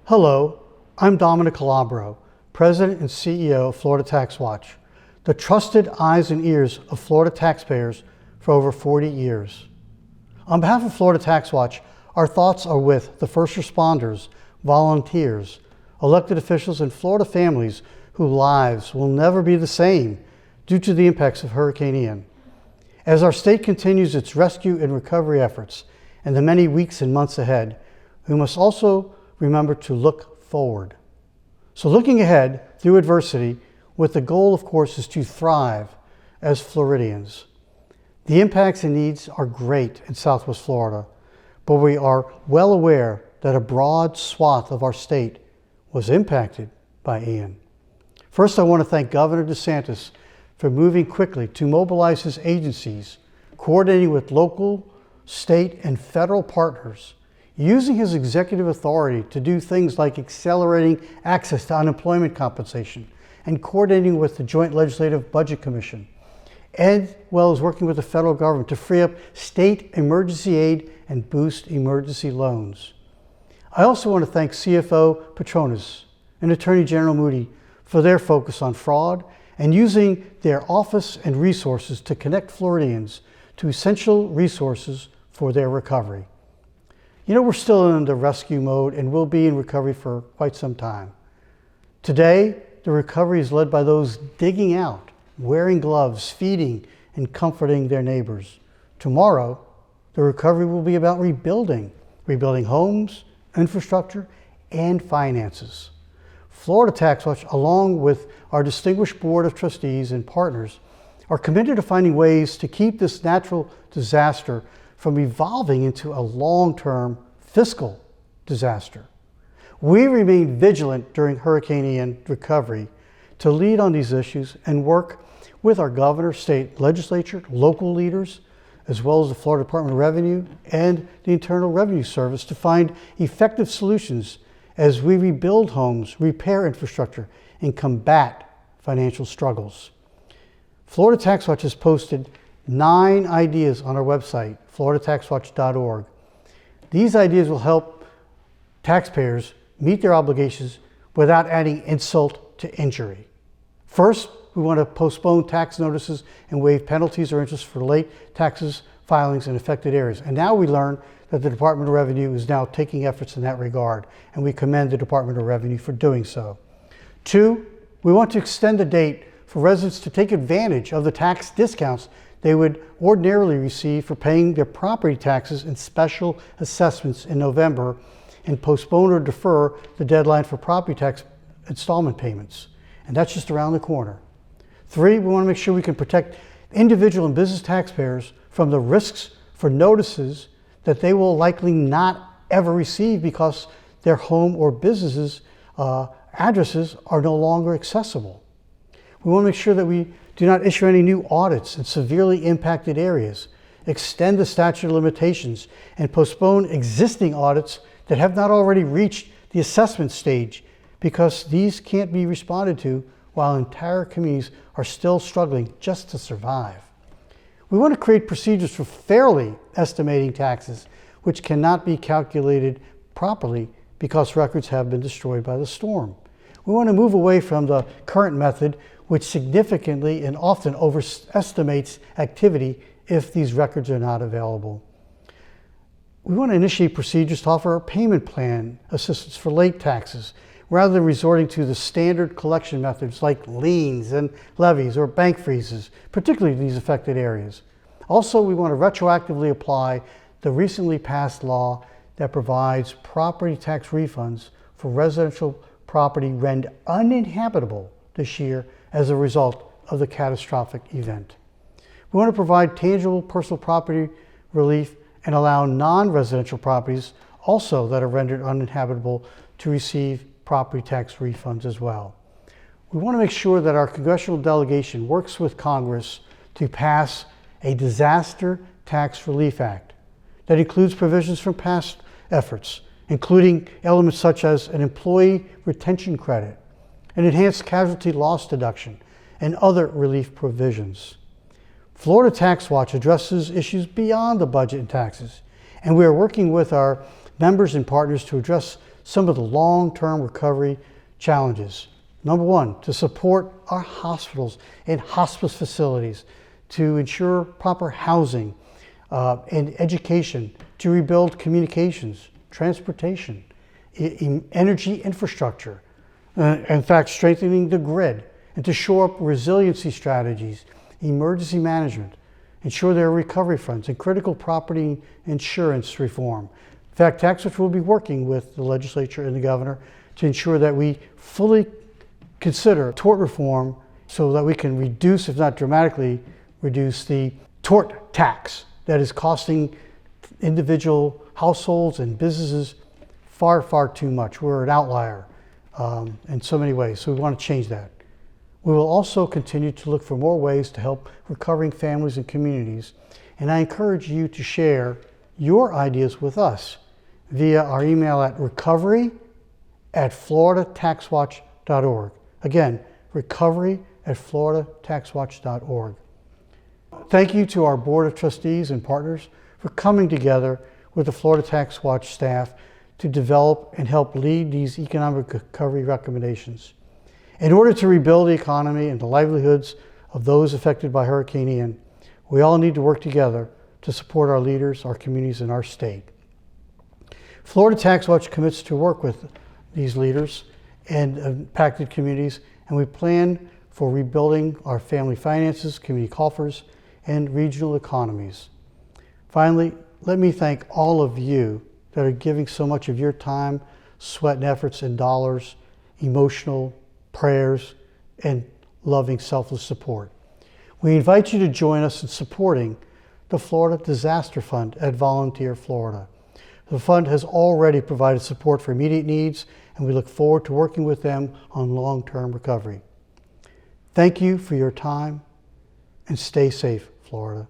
Hello, I'm Dominic Calabro, President and CEO of Florida TaxWatch, the trusted eyes and ears of Florida taxpayers for over 40 years. On behalf of Florida TaxWatch, our thoughts are with the first responders, volunteers, elected officials, and Florida families whose lives will never be the same due to the impacts of Hurricane Ian. As our state continues its rescue and recovery efforts in the many weeks and months ahead, we must also remember to look forward. So looking ahead through adversity, with the goal, of course, is to thrive as Floridians. The impacts and needs are great in Southwest Florida, but we are well aware that a broad swath of our state was impacted by Ian. First, I want to thank Governor DeSantis for moving quickly to mobilize his agencies, coordinating with local, state, and federal partners, using his executive authority to do things like accelerating access to unemployment compensation and coordinating with the Joint Legislative Budget Commission, as well as working with the federal government to free up state emergency aid and boost emergency loans. I also want to thank CFO Petronas and Attorney General Moody for their focus on fraud and using their office and resources to connect Floridians to essential resources for their recovery. You know, we're still in the rescue mode and will be in recovery for quite some time. Today, the recovery is led by those digging out, wearing gloves, feeding, and comforting their neighbors. Tomorrow, the recovery will be about rebuilding homes, infrastructure, and finances. Florida TaxWatch, along with our distinguished board of trustees and partners, are committed to finding ways to keep this natural disaster from evolving into a long-term fiscal disaster. We remain vigilant during Hurricane Ian recovery to lead on these issues and work with our governor, state legislature, local leaders, as well as the Florida Department of Revenue and the Internal Revenue Service to find effective solutions as we rebuild homes, repair infrastructure, and combat financial struggles. Florida TaxWatch has posted 9 ideas on our website, floridataxwatch.org. These ideas will help taxpayers meet their obligations without adding insult to injury. First, we want to postpone tax notices and waive penalties or interest for late taxes filings in affected areas. And now we learn that the Department of Revenue is now taking efforts in that regard, and we commend the Department of Revenue for doing so. 2, we want to extend the date for residents to take advantage of the tax discounts they would ordinarily receive for paying their property taxes and special assessments in November, and postpone or defer the deadline for property tax installment payments. And that's just around the corner. 3, we want to make sure we can protect individual and business taxpayers from the risks for notices that they will likely not ever receive because their home or businesses addresses are no longer accessible. We want to make sure that we do not issue any new audits in severely impacted areas, extend the statute of limitations, and postpone existing audits that have not already reached the assessment stage, because these can't be responded to while entire communities are still struggling just to survive. We want to create procedures for fairly estimating taxes, which cannot be calculated properly because records have been destroyed by the storm. We want to move away from the current method, which significantly and often overestimates activity if these records are not available. We want to initiate procedures to offer a payment plan assistance for late taxes, rather than resorting to the standard collection methods like liens and levies or bank freezes, particularly in these affected areas. Also, we want to retroactively apply the recently passed law that provides property tax refunds for residential property rendered uninhabitable this year as a result of the catastrophic event. We want to provide tangible personal property relief and allow non-residential properties also that are rendered uninhabitable to receive property tax refunds as well. We want to make sure that our congressional delegation works with Congress to pass a Disaster Tax Relief Act that includes provisions from past efforts, including elements such as an employee retention credit, an enhanced casualty loss deduction, and other relief provisions. Florida TaxWatch addresses issues beyond the budget and taxes, and we are working with our members and partners to address some of the long-term recovery challenges. Number one, to support our hospitals and hospice facilities, to ensure proper housing and education, to rebuild communications, transportation, energy infrastructure, in fact, strengthening the grid, and to shore up resiliency strategies, emergency management, ensure there are recovery funds, and critical property insurance reform. In fact, TaxWatch will be working with the legislature and the governor to ensure that we fully consider tort reform so that we can reduce, if not dramatically, reduce the tort tax that is costing individual households and businesses far, far too much. We're an outlier in so many ways, so we want to change that. We will also continue to look for more ways to help recovering families and communities, and I encourage you to share your ideas with us via our email at recovery@floridataxwatch.org. Again, recovery@floridataxwatch.org. Thank you to our Board of Trustees and partners for coming together with the Florida Tax Watch staff to develop and help lead these economic recovery recommendations. In order to rebuild the economy and the livelihoods of those affected by Hurricane Ian, we all need to work together to support our leaders, our communities, and our state. Florida Tax Watch commits to work with these leaders and impacted communities, and we plan for rebuilding our family finances, community coffers, and regional economies. Finally, let me thank all of you that are giving so much of your time, sweat, and efforts, and dollars, emotional prayers, and loving, selfless support. We invite you to join us in supporting the Florida Disaster Fund at Volunteer Florida. The fund has already provided support for immediate needs, and we look forward to working with them on long-term recovery. Thank you for your time, and stay safe, Florida.